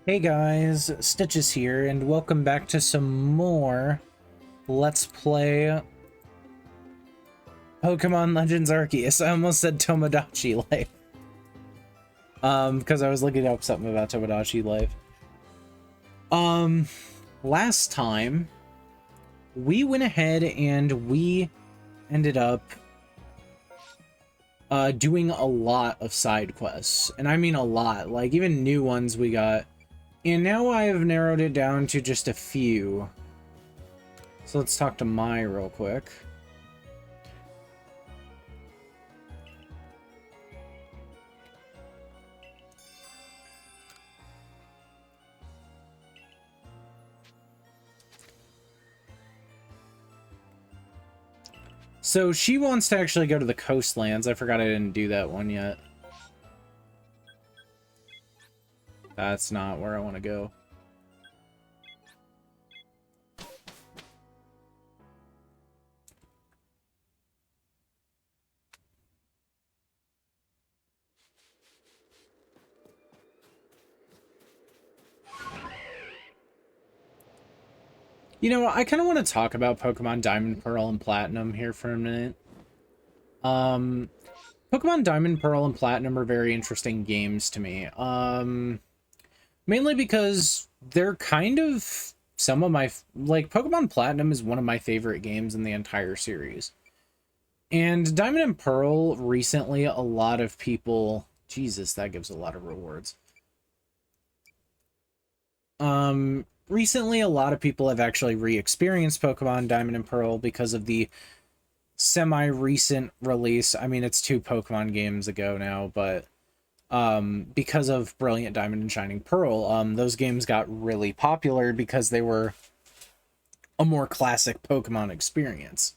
Hey guys, Stitches here, and welcome back to some more Let's Play Pokemon Legends Arceus. I almost said Tomodachi Life. Because I was looking up something about Tomodachi Life. Last time, we went ahead and we ended up doing a lot of side quests. And I mean a lot, like even new ones we got. And now I have narrowed it down to just a few. So let's talk to Mai real quick. So she wants to actually go to the coastlands. I forgot I didn't do that one yet. That's not where I want to go. You know, I kind of want to talk about Pokemon Diamond, Pearl, and Platinum here for a minute. Pokemon Diamond, Pearl, and Platinum are very interesting games to me. Mainly because they're kind of some of my... Like, Pokemon Platinum is one of my favorite games in the entire series. And Diamond and Pearl, recently, a lot of people... Jesus, that gives a lot of rewards. Recently, a lot of people have actually re-experienced Pokemon Diamond and Pearl because of the semi-recent release. I mean, it's 2 Pokemon games ago now, but because of Brilliant Diamond and Shining Pearl, those games got really popular because they were a more classic Pokemon experience.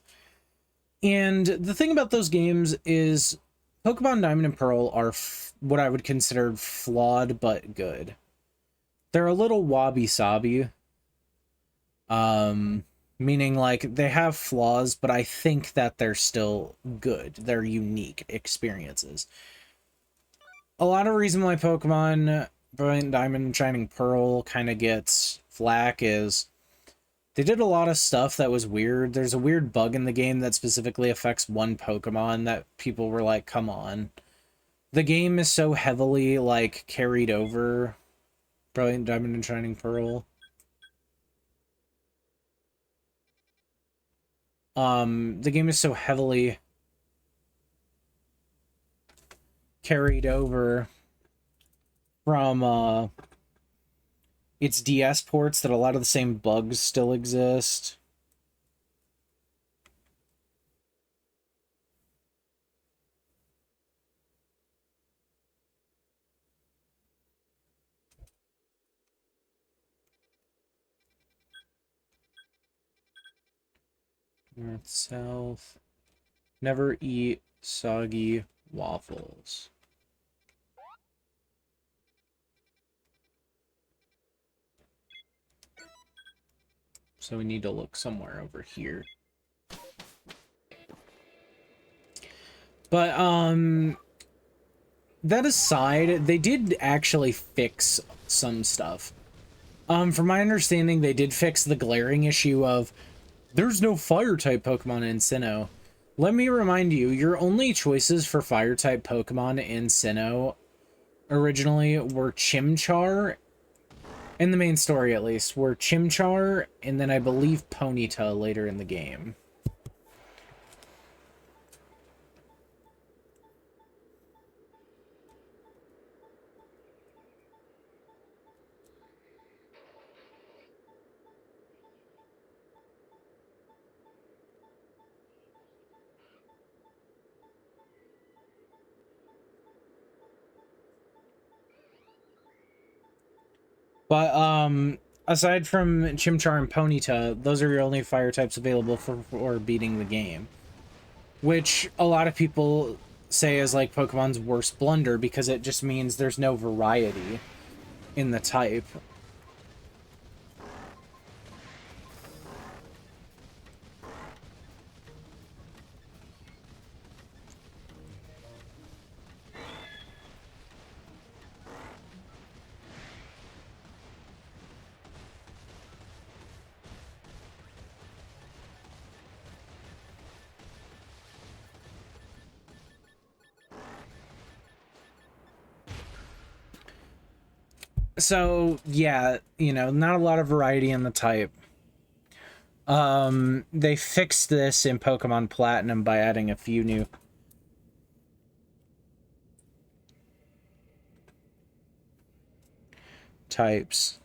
And the thing about those games is Pokemon Diamond and Pearl are what I would consider flawed but good. They're a little wabi-sabi. Meaning, like, they have flaws, but I think that they're still good. They're unique experiences. A lot of reason why Pokemon Brilliant Diamond and Shining Pearl kind of gets flack is they did a lot of stuff that was weird. There's a weird bug in the game that specifically affects one Pokemon that people were like, come on. The game is so heavily, like, carried over Brilliant Diamond and Shining Pearl. The game is so heavily carried over from its DS ports that a lot of the same bugs still exist. North, south. Never eat soggy waffles. So we need to look somewhere over here. But, that aside, they did actually fix some stuff. From my understanding, they did fix the glaring issue of there's no fire-type Pokemon in Sinnoh. Let me remind you, your only choices for fire-type Pokemon in Sinnoh originally were Chimchar, in the main story at least, were Chimchar, and then I believe Ponyta later in the game. But, aside from Chimchar and Ponyta, those are your only fire types available for beating the game. Which a lot of people say is like Pokemon's worst blunder because it just means there's no variety in the type. So, yeah, you know, not a lot of variety in the type. They fixed this in Pokemon Platinum by adding a few new types.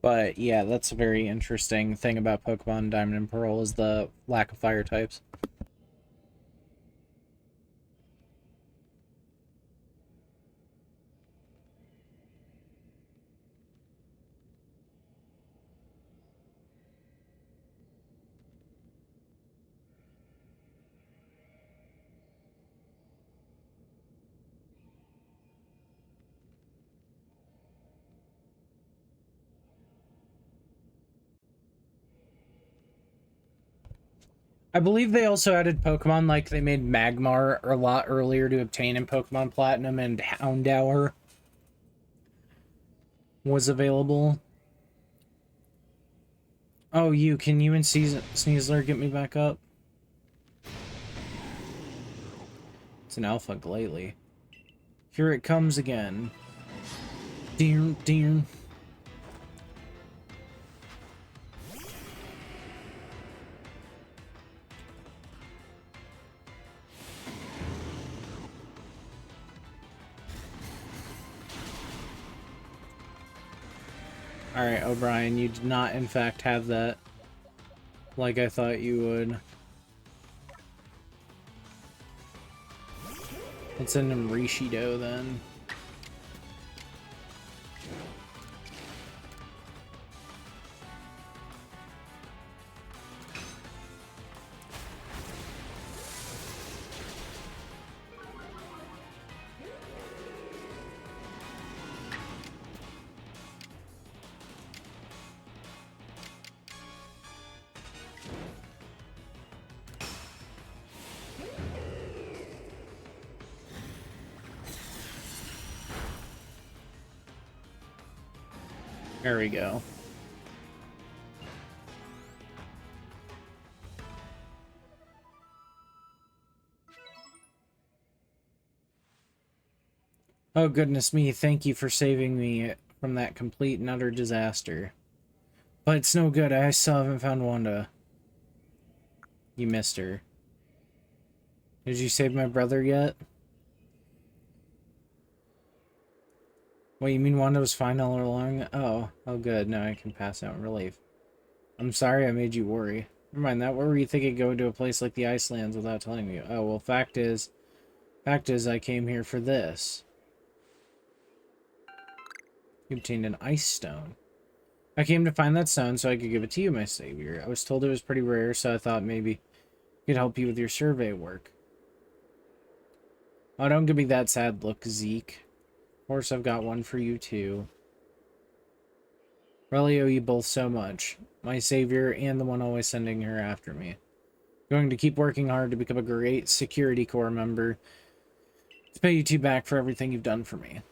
But yeah, that's a very interesting thing about Pokemon Diamond and Pearl is the lack of fire types. I believe they also added Pokemon, like they made Magmar a lot earlier to obtain in Pokemon Platinum, and Houndour was available. Oh, can you and Sneasler get me back up? It's an Alpha Glalie. Here it comes again. Dear, dear. Alright, O'Brien, you did not in fact have that like I thought you would. Let's send him Rishido then. There we go. Oh, goodness me, thank you for saving me from that complete and utter disaster. But it's no good, I still haven't found Wanda. You missed her. Did you save my brother yet? Wait, you mean Wanda was fine all along? Oh good, now I can pass out in relief. I'm sorry I made you worry. Never mind that, where were you thinking going to a place like the Icelands without telling me? Oh, well, fact is I came here for this. You obtained an ice stone. I came to find that stone so I could give it to you, my savior. I was told it was pretty rare, so I thought maybe it could help you with your survey work. Oh, don't give me that sad look, Zeke. Of course, I've got one for you, too. Really owe you both so much. My savior and the one always sending her after me. Going to keep working hard to become a great security corps member to pay you two back for everything you've done for me.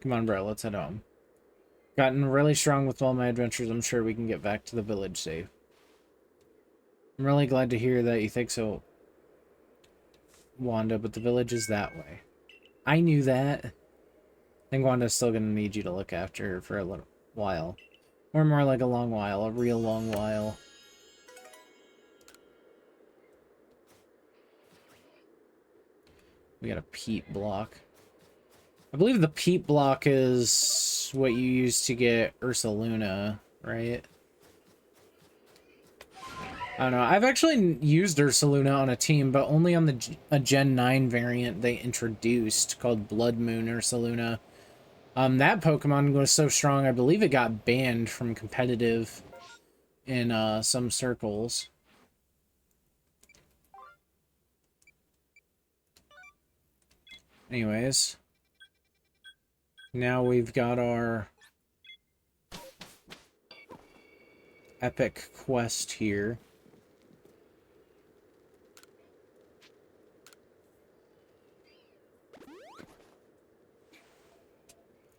Come on, bro, let's head home. Gotten really strong with all my adventures. I'm sure we can get back to the village safe. I'm really glad to hear that you think so, Wanda, but the village is that way. I knew that. I think Wanda's still going to need you to look after her for a little while. Or more like a long while, a real long while. We got a peat block. I believe the peat block is what you use to get Ursaluna, right? I don't know. I've actually used Ursaluna on a team, but only on a Gen 9 variant they introduced called Blood Moon Ursaluna. That Pokemon was so strong, I believe it got banned from competitive in some circles. Anyways. Now we've got our epic quest here.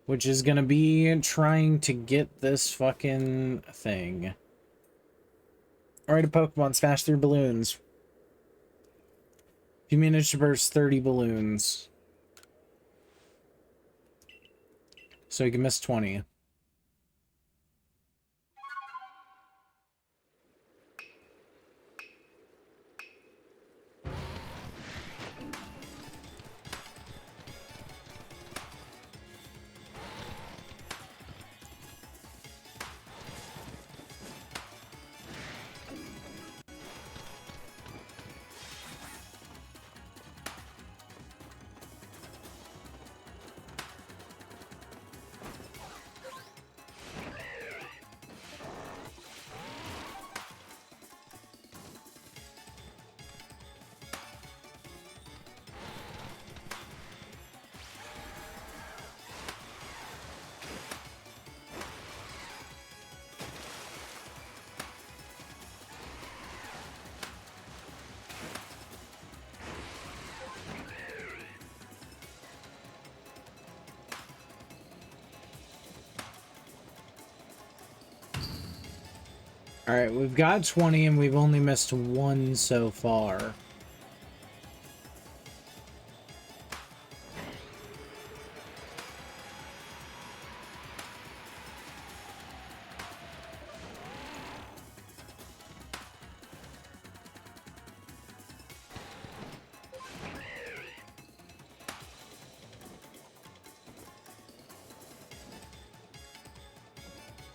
Which is gonna be trying to get this fucking thing. Alright, a Pokemon, smash through balloons. If you manage to burst 30 balloons. So you can miss 20. Alright, we've got 20 and we've only missed 1 so far.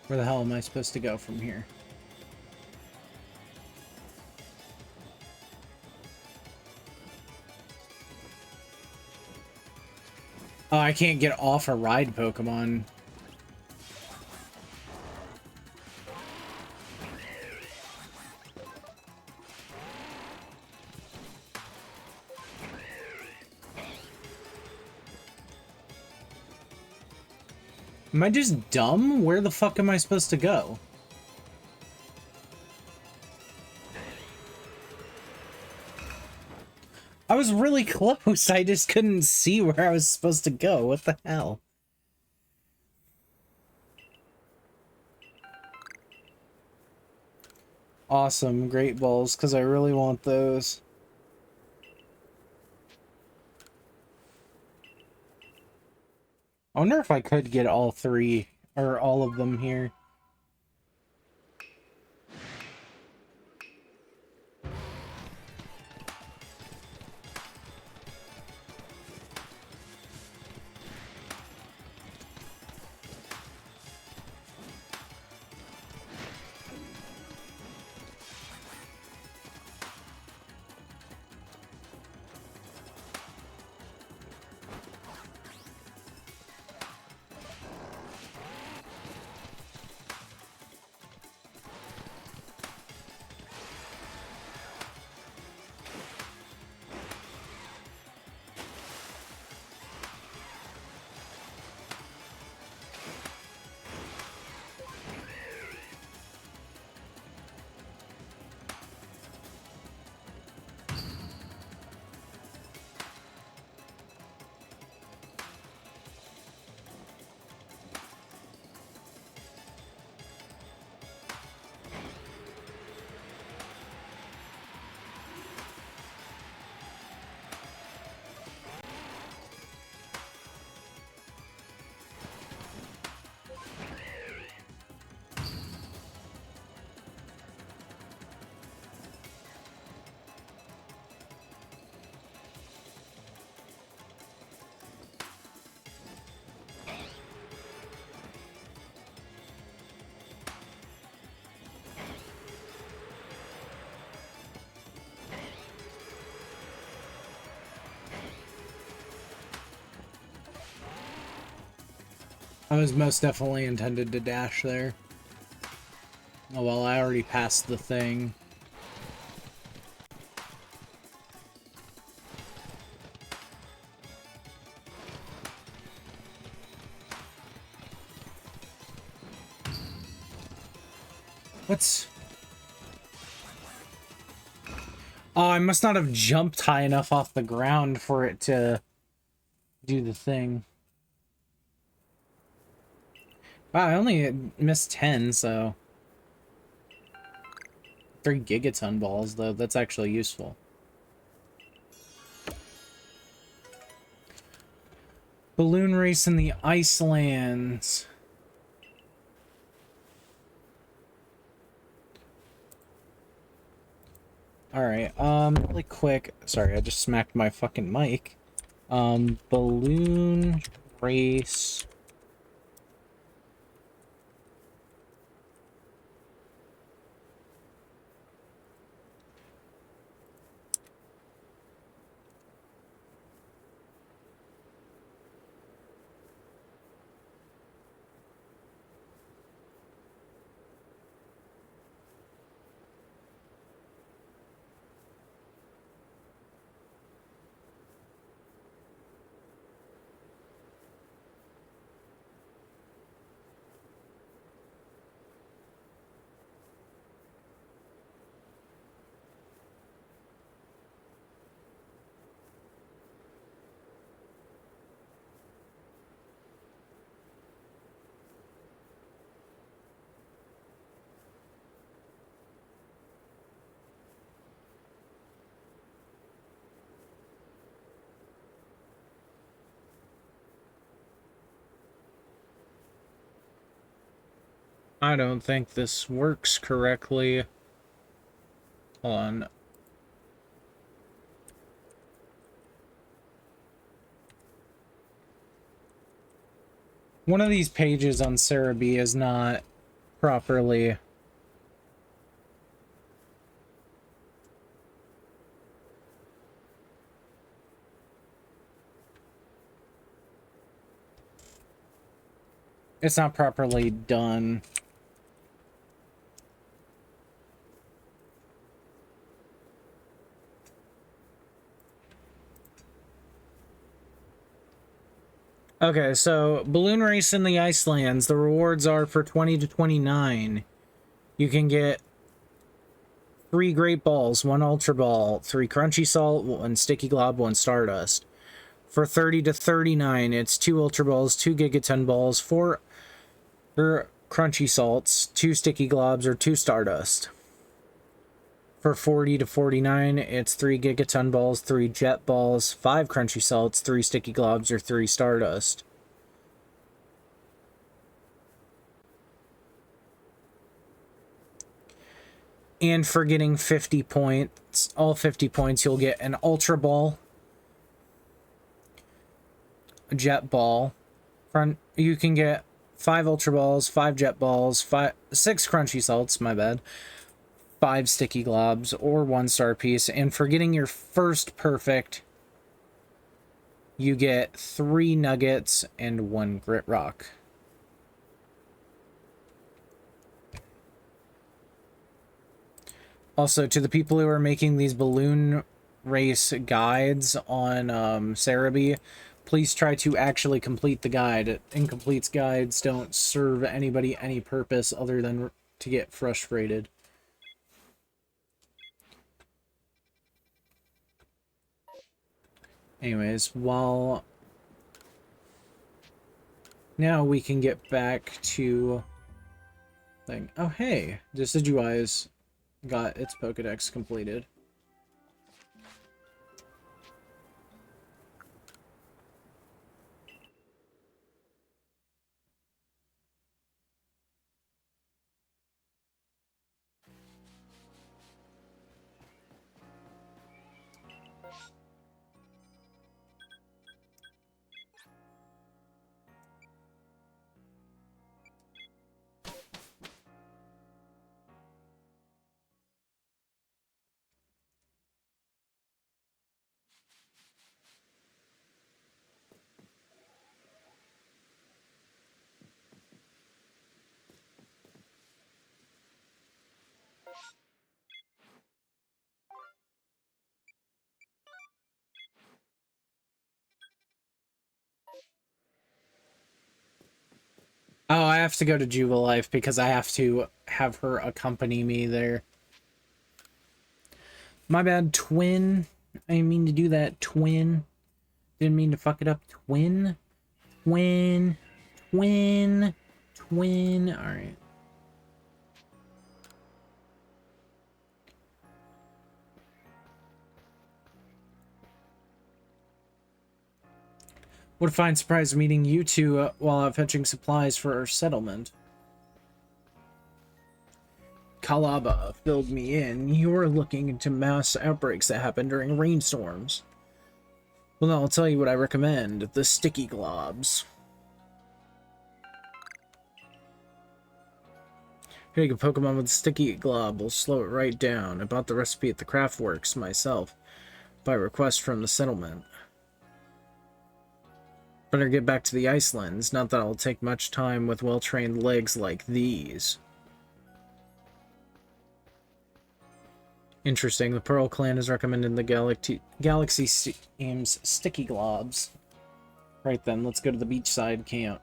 Where the hell am I supposed to go from here? Oh, I can't get off a ride Pokemon. Am I just dumb? Where the fuck am I supposed to go? I was really close. I just couldn't see where I was supposed to go. What the hell? Awesome. Great balls, because I really want those. I wonder if I could get all 3, or all of them here. I was most definitely intended to dash there. Oh well, I already passed the thing. What's... Oh, I must not have jumped high enough off the ground for it to do the thing. Wow, I only missed 10, so... 3 gigaton balls, though. That's actually useful. Balloon race in the Icelands. Alright, really quick. Sorry, I just smacked my fucking mic. Balloon race. I don't think this works correctly. Hold on. One of these pages on Cerebi is not properly... It's not properly done. Okay, so balloon race in the Icelands. The rewards are for 20 to 29. You can get 3 great balls, 1 ultra ball, 3 crunchy salt, 1 sticky glob, 1 stardust. For 30 to 39, it's 2 ultra balls, 2 gigaton balls, 4 crunchy salts, 2 sticky globs, or 2 stardust. For 40 to 49, it's 3 gigaton balls, 3 jet balls, 5 crunchy salts, 3 sticky globs, or 3 stardust. And for getting 50 points, all 50 points, you'll get an ultra ball, a jet ball. You can get 5 ultra balls, 5 jet balls, 6 crunchy salts, my bad, 5 sticky globs, or 1 star piece. And for getting your first perfect, you get 3 nuggets and 1 grit rock. Also, to the people who are making these balloon race guides on Cerebi, please try to actually complete the guide. Incomplete guides don't serve anybody any purpose other than to get frustrated. Anyways, while... Now we can get back to... thing. Oh, hey! Decidueyes got its Pokedex completed. Oh, I have to go to Jubilife because I have to have her accompany me there. My bad, twin. I didn't mean to do that, twin. Didn't mean to fuck it up, twin. Twin. Twin. Twin. Alright. What a fine surprise meeting you two while out fetching supplies for our settlement. Kalaba filled me in. You were looking into mass outbreaks that happen during rainstorms. Well, now I'll tell you what I recommend. The sticky globs. Hitting a Pokemon with a sticky glob will slow it right down. I bought the recipe at the Craftworks myself, by request from the settlement. Better get back to the Icelands. Not that it'll take much time with well-trained legs like these. Interesting. The Pearl Clan is recommending the Galaxy Aim's sticky globs. Right then, let's go to the beachside camp.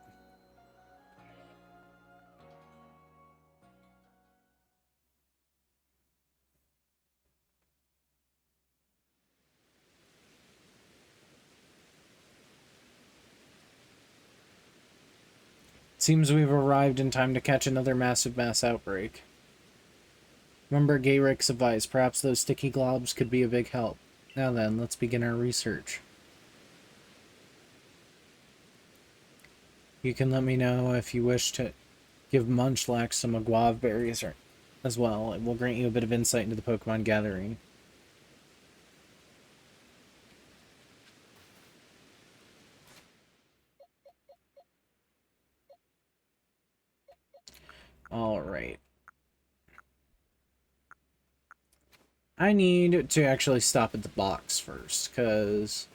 Seems we've arrived in time to catch another massive mass outbreak. Remember Gayric's advice, perhaps those sticky globs could be a big help. Now then, let's begin our research. You can let me know if you wish to give Munchlax some guava berries as well. It will grant you a bit of insight into the Pokemon gathering. Alright. I need to actually stop at the box first, because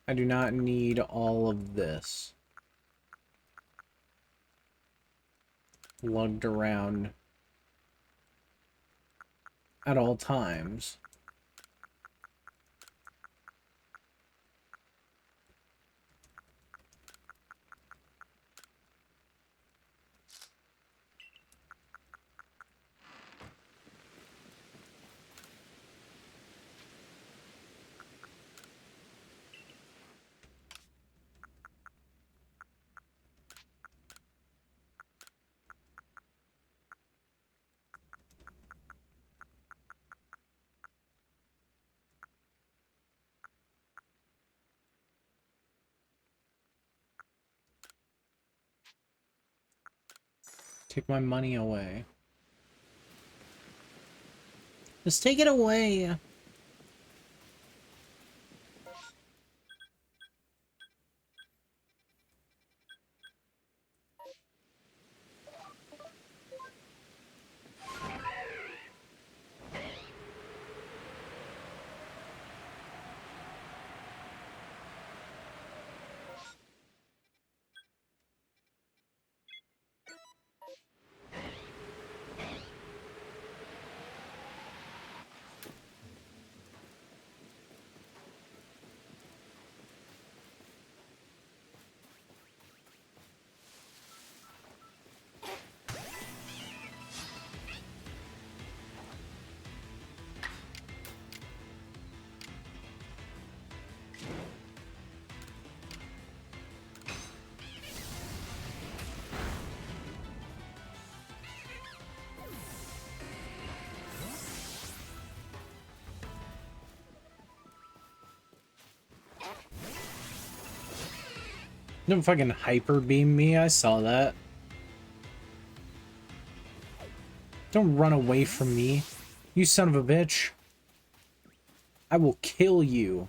I do not need all of this lugged around at all times. Take my money away. Just take it away. Don't fucking hyper beam me, I saw that. Don't run away from me, you son of a bitch. I will kill you.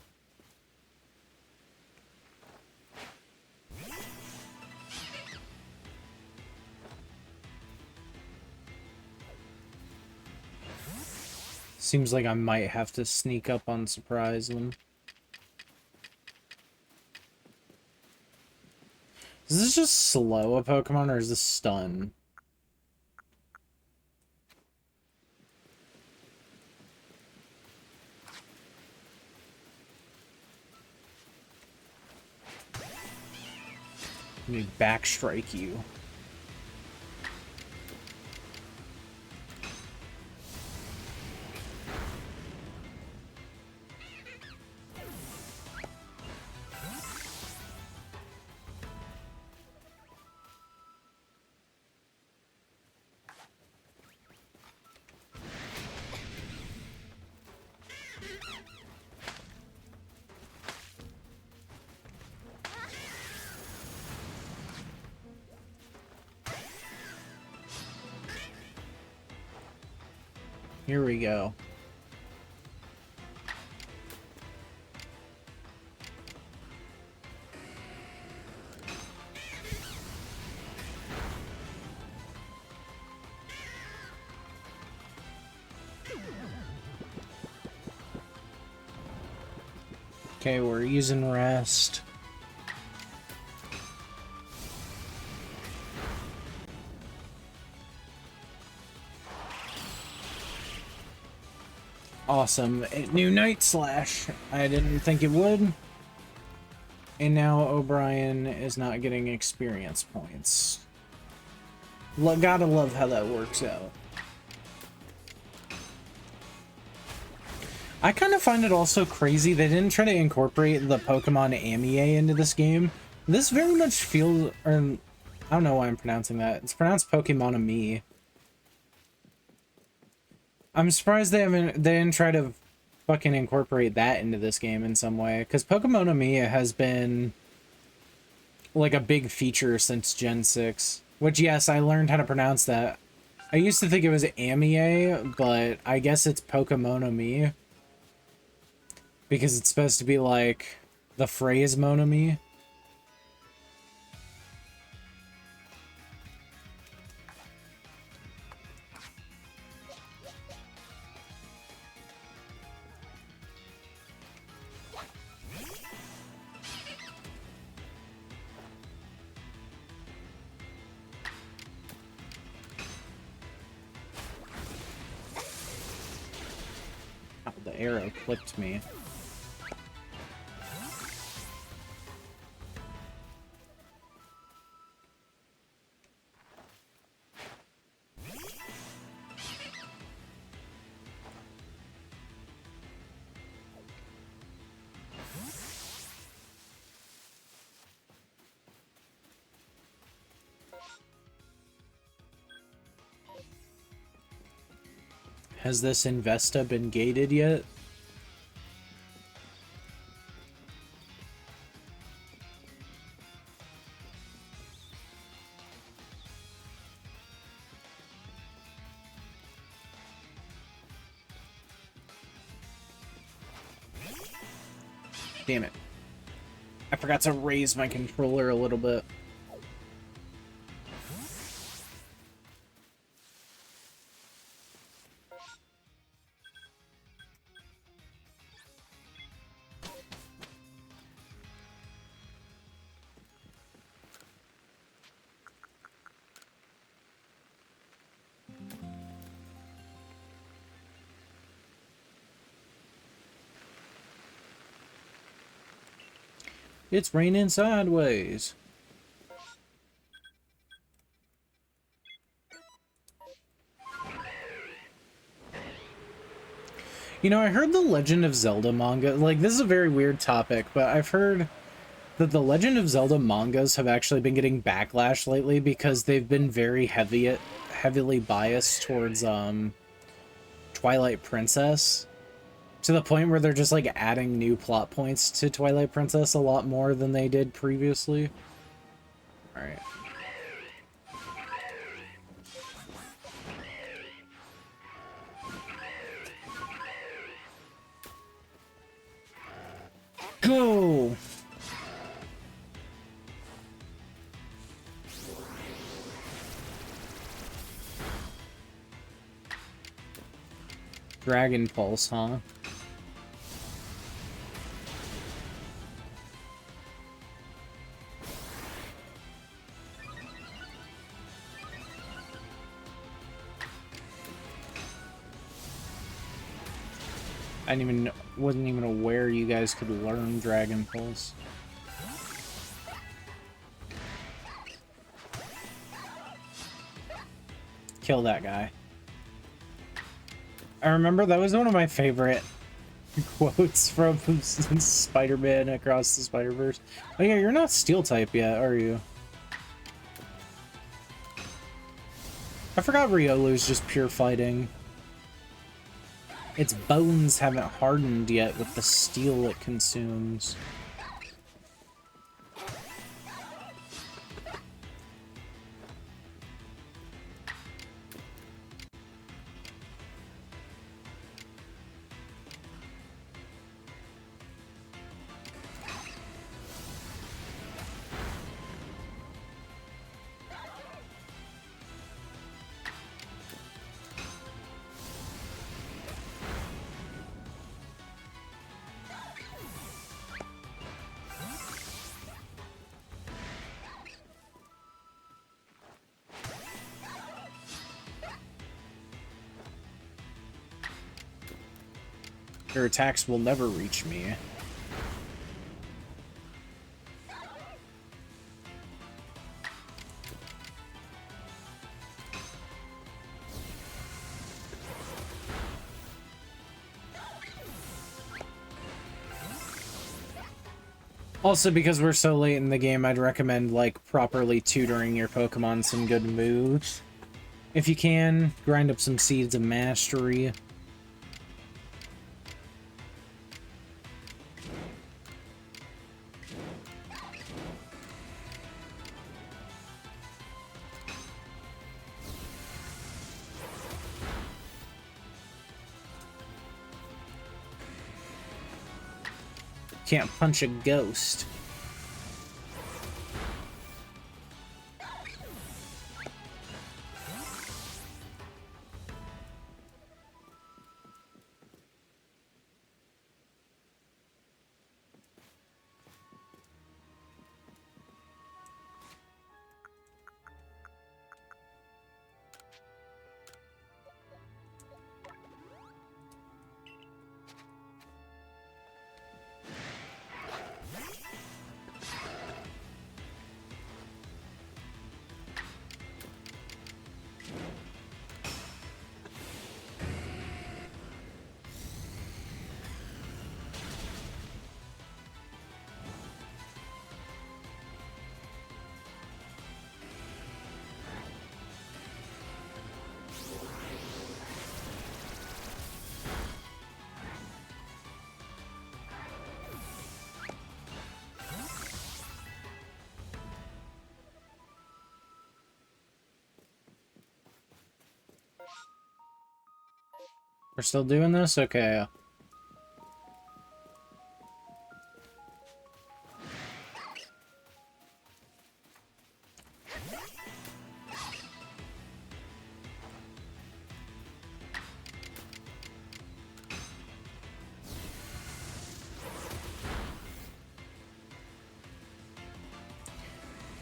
Seems like I might have to sneak up on surprise them. Is this just slow a Pokemon or is this stun? Let me backstrike you. Here we go. Okay, we're using rest. Awesome. It knew Night Slash. I didn't think it would. And now O'Brien is not getting experience points. Gotta love how that works out. I kind of find it also crazy they didn't try to incorporate the Pokemon Amie into this game. This very much feels... Or, I don't know why I'm pronouncing that. It's pronounced Pokemon Amie. I'm surprised they didn't try to fucking incorporate that into this game in some way. Because Pokemon Amie has been like a big feature since Gen 6. Which, yes, I learned how to pronounce that. I used to think it was Amie, but I guess it's Pokemon Amie. Because it's supposed to be like the phrase Monami. Oh, the arrow clipped me. Has this Investa been gated yet? Damn it. I forgot to raise my controller a little bit. It's raining sideways. You know, I heard the Legend of Zelda manga. Like, this is a very weird topic, but I've heard that the Legend of Zelda mangas have actually been getting backlash lately because they've been very heavily biased towards Twilight Princess. To the point where they're just, like, adding new plot points to Twilight Princess a lot more than they did previously. Alright. Go! Dragon Pulse, huh? Wasn't even aware you guys could learn Dragon Pulse. kill that guy. I remember that was one of my favorite quotes from Spider-Man Across the Spider-Verse. Oh yeah, you're not Steel type yet, are you? I forgot Riolu's just pure fighting. Its bones haven't hardened yet with the steel it consumes. Your attacks will never reach me. Also, because we're so late in the game, I'd recommend, like, properly tutoring your Pokemon some good moves. If you can, grind up some Seeds of Mastery. Can't punch a ghost. We're still doing this? Okay.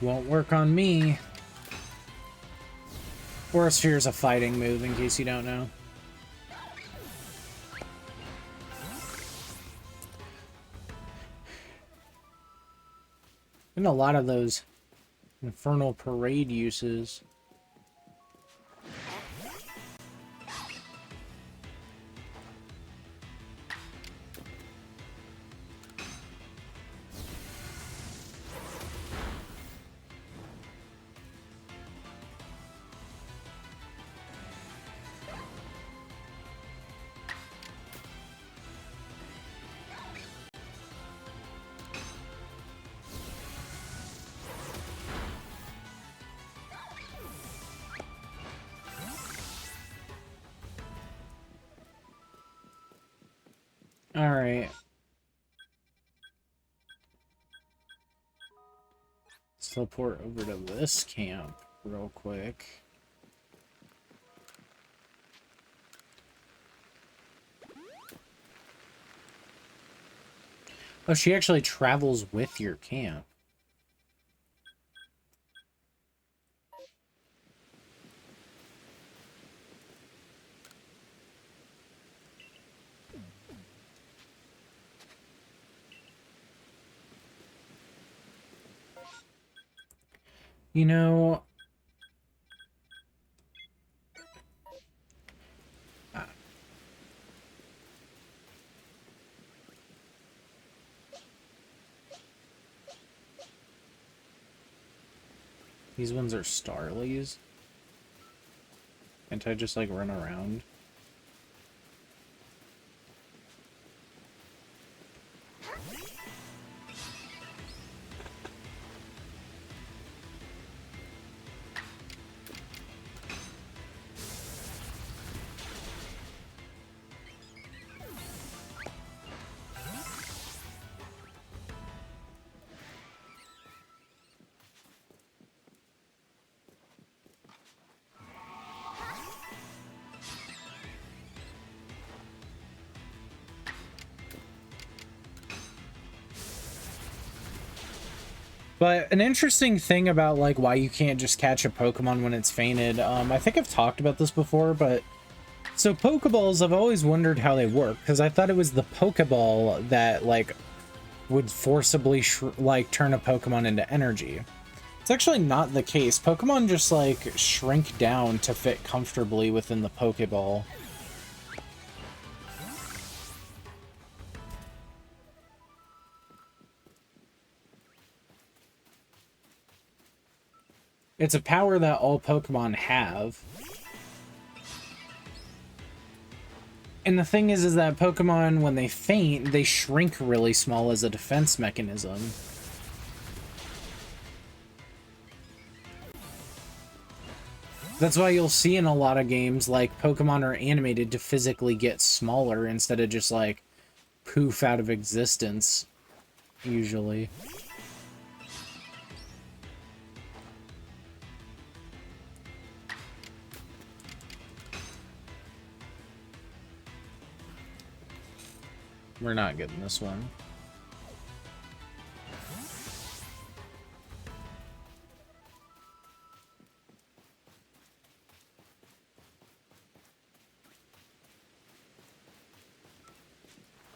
Won't work on me. Aura Sphere is a fighting move, in case you don't know. And a lot of those Infernal Parade uses. Alright. Let's teleport over to this camp real quick. Oh, she actually travels with your camp. You know, These ones are Starlies. Can't I just, like, run around? But an interesting thing about, like, why you can't just catch a Pokemon when it's fainted, I think I've talked about this before, but... So Pokeballs, I've always wondered how they work, because I thought it was the Pokeball that, like, would forcibly, like, turn a Pokemon into energy. It's actually not the case. Pokemon just, like, shrink down to fit comfortably within the Pokeball. It's a power that all Pokemon have. And the thing is that Pokemon, when they faint, they shrink really small as a defense mechanism. That's why you'll see in a lot of games, like, Pokemon are animated to physically get smaller instead of just, like, poof out of existence, usually. We're not getting this one.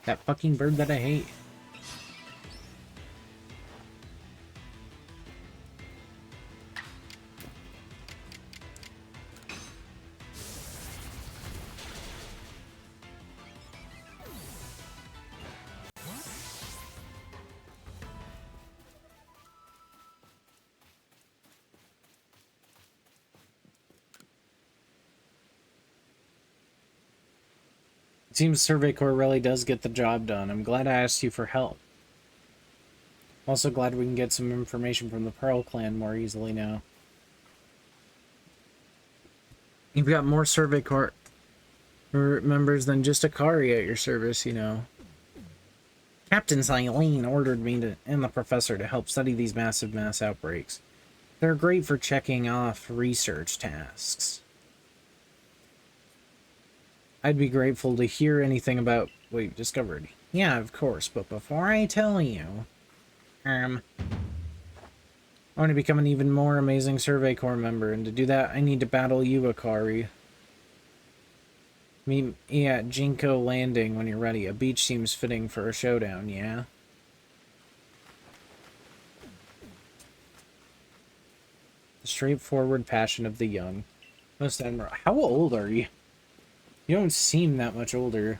That fucking bird that I hate. It seems Survey Corps really does get the job done. I'm glad I asked you for help. Also glad we can get some information from the Pearl Clan more easily now. You've got more Survey Corps members than just Akari at your service, you know. Captain Silene ordered me and the professor to help study these massive mass outbreaks. They're great for checking off research tasks. I'd be grateful to hear anything about what you've discovered. Yeah, of course, but before I tell you... I want to become an even more amazing Survey Corps member, and to do that, I need to battle you, Akari. Meet me at Jinko Landing when you're ready. A beach seems fitting for a showdown, yeah? The straightforward passion of the young. Most admirable. How old are you? You don't seem that much older.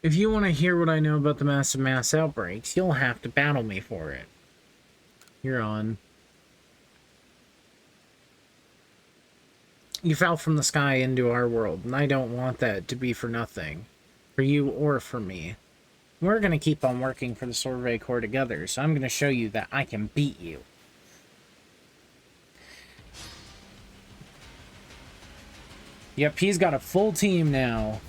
If you want to hear what I know about the massive mass outbreaks, you'll have to battle me for it. You're on. You fell from the sky into our world, and I don't want that to be for nothing. For you or for me. We're going to keep on working for the Survey Corps together, so I'm going to show you that I can beat you. Yep, he's got a full team now.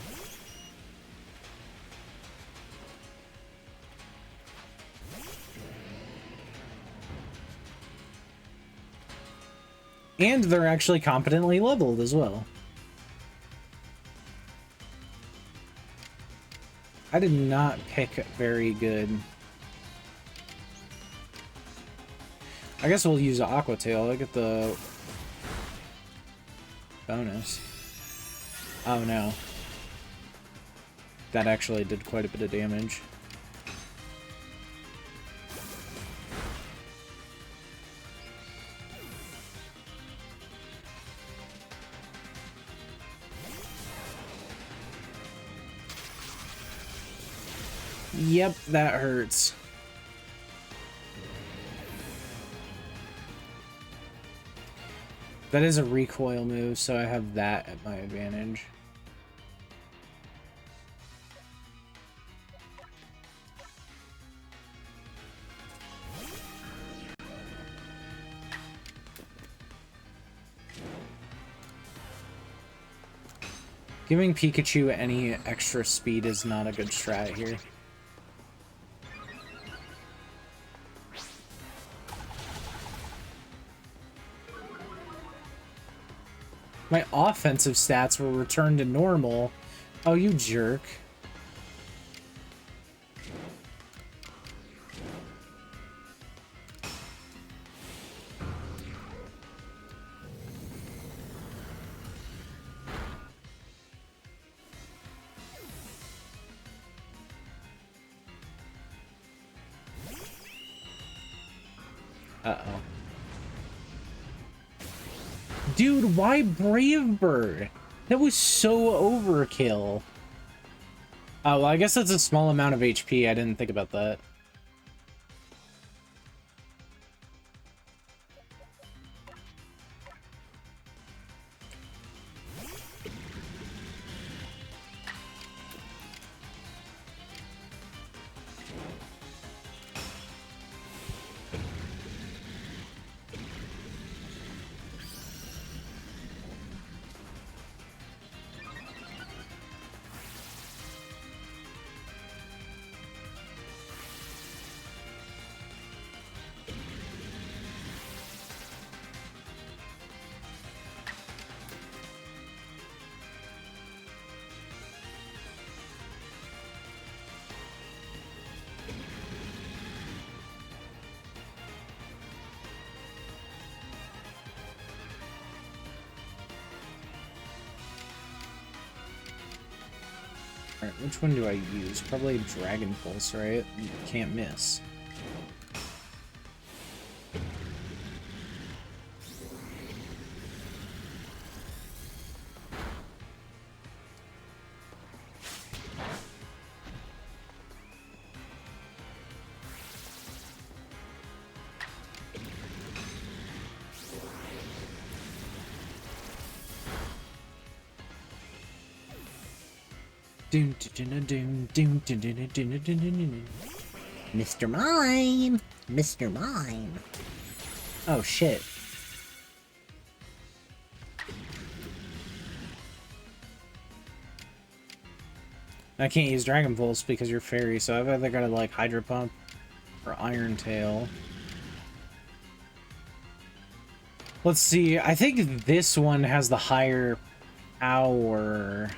And they're actually competently leveled as well. I did not pick very good. I guess we'll use Aqua Tail. I get the bonus. Oh no. That actually did quite a bit of damage. Yep, that hurts. That is a recoil move, so I have that at my advantage. Giving Pikachu any extra speed is not a good strat here. My offensive stats were returned to normal. Oh, you jerk. Uh-oh. Dude, why Brave Bird? That was so overkill. Oh, well, I guess that's a small amount of HP. I didn't think about that. Alright, which one do I use? Probably Dragon Pulse, right? You can't miss. Mr. Mime! Mr. Mime! Oh, shit. I can't use Dragon Pulse because you're fairy, so I've either got to, like, Hydro Pump or Iron Tail. Let's see. I think this one has the higher power.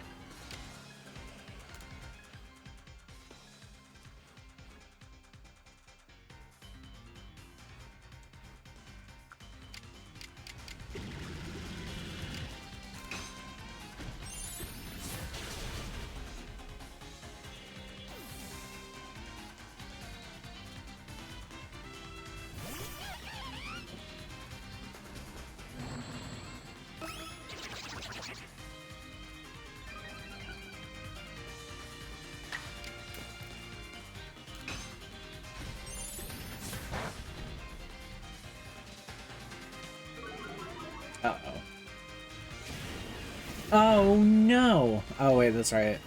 Uh-oh. Oh, no! Oh, wait, that's right.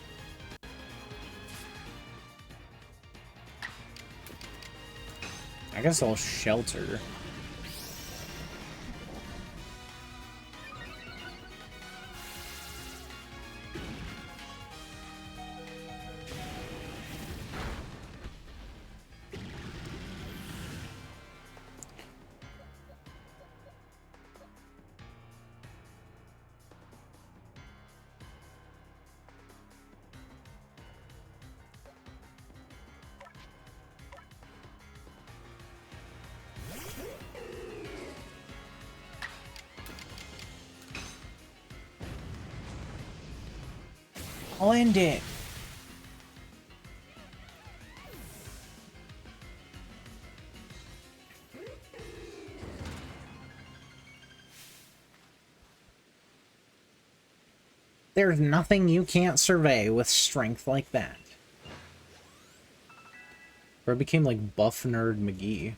I guess I'll Shelter. I'll end it. There's nothing you can't survey with strength like that. Or it became like Buff Nerd McGee.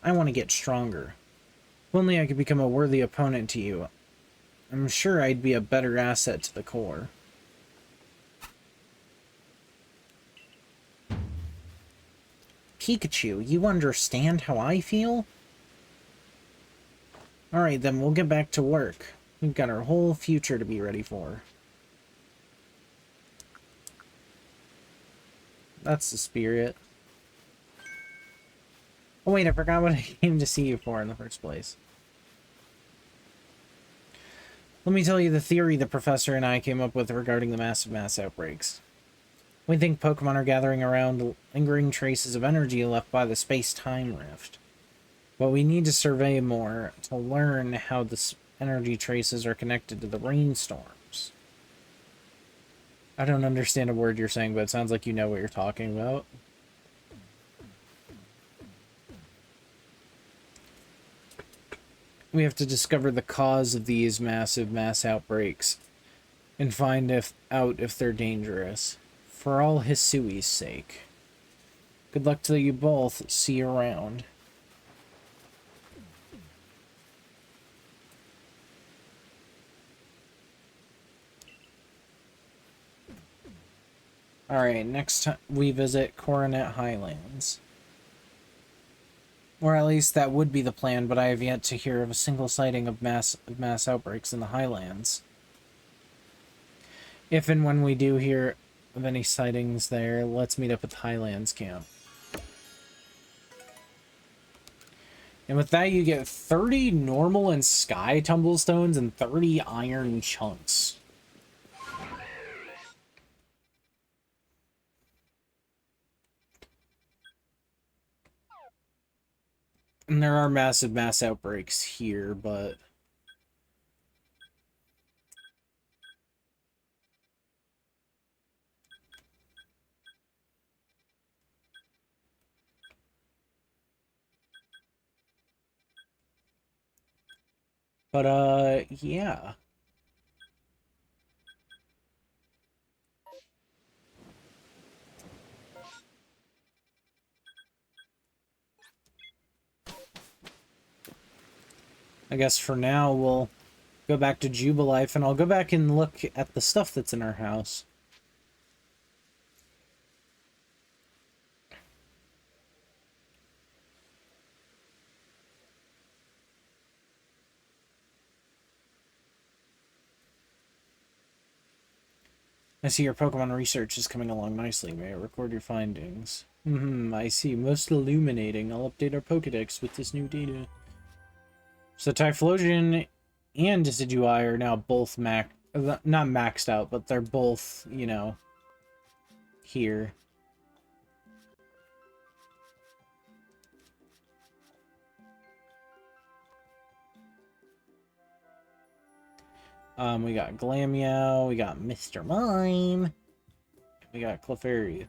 I want to get stronger. If only I could become a worthy opponent to you. I'm sure I'd be a better asset to the core. Pikachu, you understand how I feel? Alright then, we'll get back to work. We've got our whole future to be ready for. That's the spirit. Oh wait, I forgot what I came to see you for in the first place. Let me tell you the theory the professor and I came up with regarding the massive mass outbreaks. We think Pokemon are gathering around lingering traces of energy left by the space-time rift. But we need to survey more to learn how the energy traces are connected to the rainstorms. I don't understand a word you're saying, but it sounds like you know what you're talking about. We have to discover the cause of these massive mass outbreaks and find out if they're dangerous. For all Hisui's sake. Good luck to you both. See you around. Alright, next time we visit Coronet Highlands. Or at least that would be the plan, but I have yet to hear of a single sighting of mass outbreaks in the Highlands. If and when we do hear of any sightings there, let's meet up at the Highlands camp. And with that, you get 30 normal and sky tumblestones and 30 iron chunks. And there are massive mass outbreaks here, but... yeah. I guess for now, we'll go back to Jubilife, and I'll go back and look at the stuff that's in our house. I see your Pokemon research is coming along nicely. May I record your findings? I see. Most illuminating. I'll update our Pokedex with this new data. So Typhlosion and Decidueye are now both not maxed out, but they're both, you know, here. We got Glameow, we got Mr. Mime, we got Clefairy.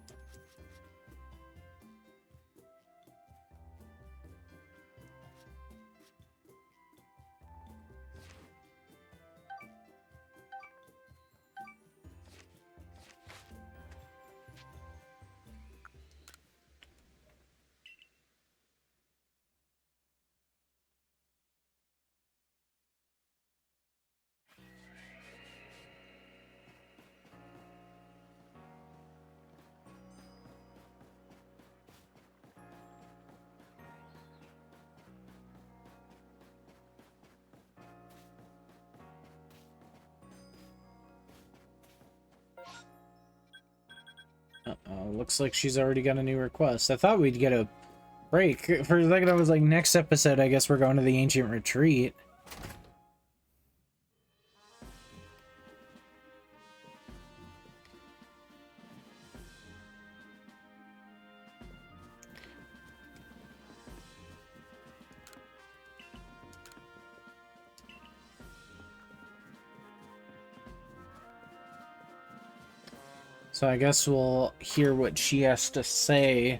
Uh-oh, looks like she's already got a new request. I thought we'd get a break. For a second I was like, next episode I guess we're going to the Ancient Retreat. So I guess we'll hear what she has to say.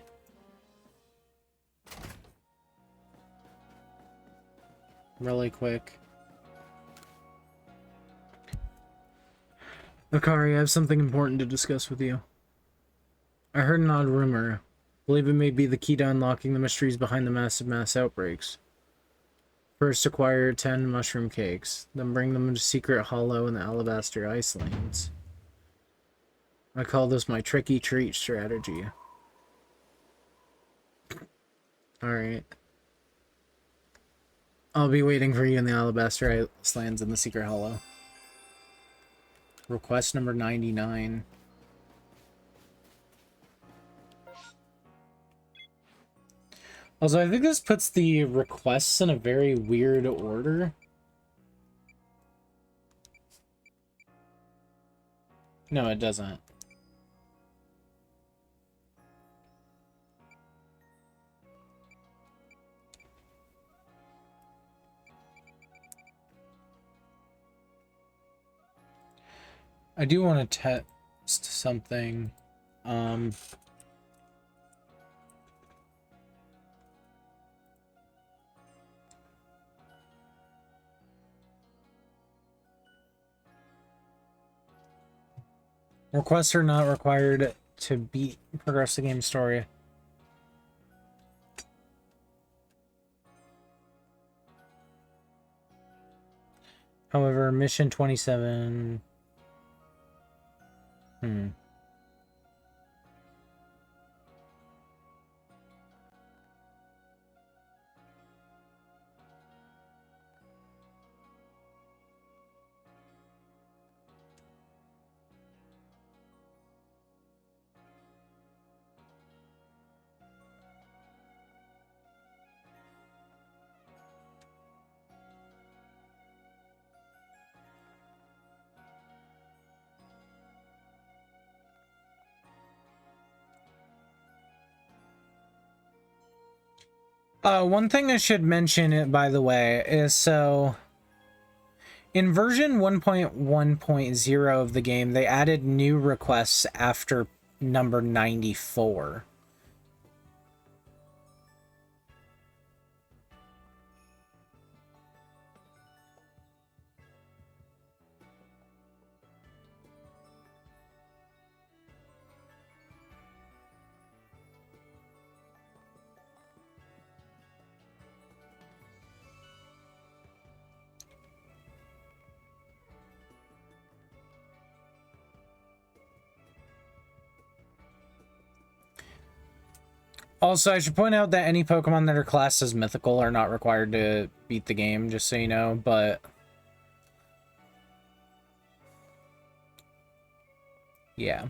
Really quick. Akari, I have something important to discuss with you. I heard an odd rumor. Believe it may be the key to unlocking the mysteries behind the massive mass outbreaks. First, acquire 10 mushroom cakes, then bring them to Secret Hollow in the Alabaster Ice Lanes. I call this my tricky treat strategy. Alright. I'll be waiting for you in the Alabaster Ice Lands in the Secret Hollow. Request number 99. Also, I think this puts the requests in a very weird order. No, it doesn't. I do want to test something. Requests are not required to progress the game story. However, mission 27... one thing I should mention, by the way, is so in version 1.1.0 of the game, they added new requests after number 94. Also, I should point out that any Pokemon that are classed as mythical are not required to beat the game, just so you know, but... yeah.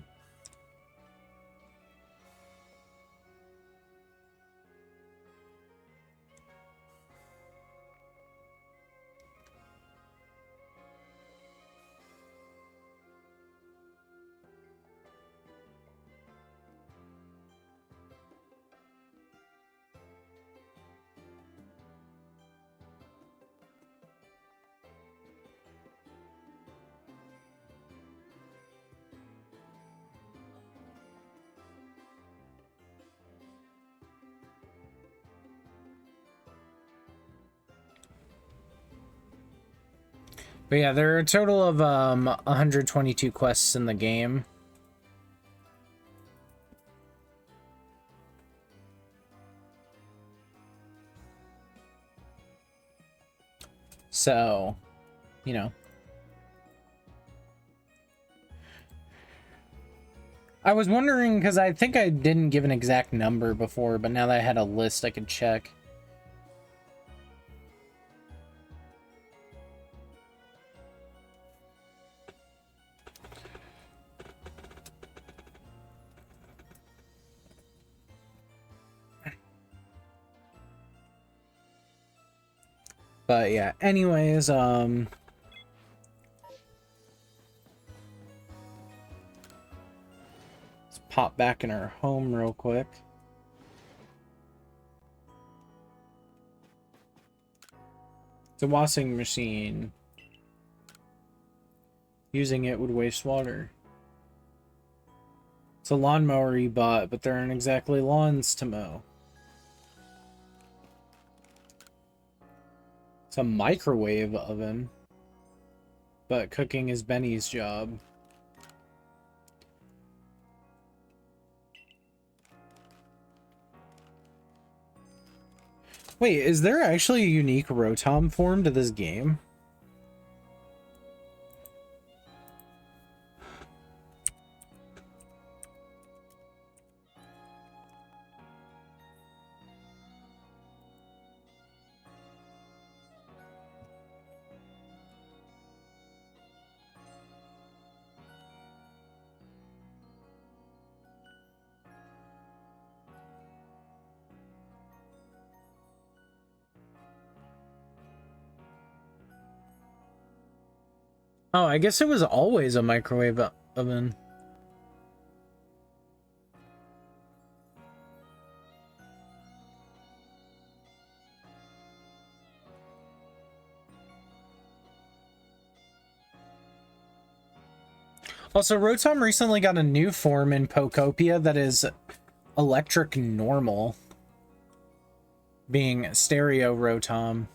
But yeah, there are a total of 122 quests in the game. So, you know. I was wondering, because I think I didn't give an exact number before, but now that I had a list, I could check. But yeah, anyways, let's pop back in our home real quick. It's a washing machine. Using it would waste water. It's a lawnmower you bought, but there aren't exactly lawns to mow. It's a microwave oven. But cooking is Benny's job. Wait, is there actually a unique Rotom form to this game? Oh, I guess it was always a microwave oven. Also, Rotom recently got a new form in Pokopia that is electric normal, being stereo Rotom.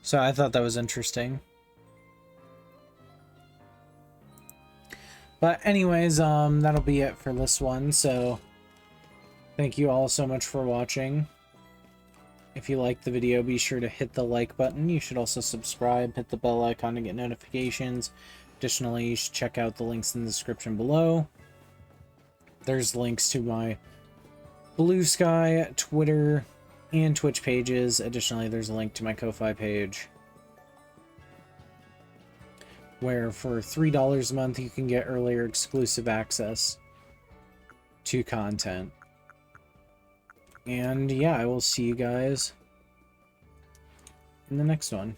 So I thought that was interesting. But anyways, that'll be it for this one. So thank you all so much for watching. If you liked the video, be sure to hit the like button. You should also subscribe, hit the bell icon to get notifications. Additionally, you should check out the links in the description below. There's links to my Blue Sky, Twitter, and Twitch pages. Additionally, there's a link to my Ko-Fi page, where for $3 a month you can get earlier exclusive access to content. And yeah, I will see you guys in the next one.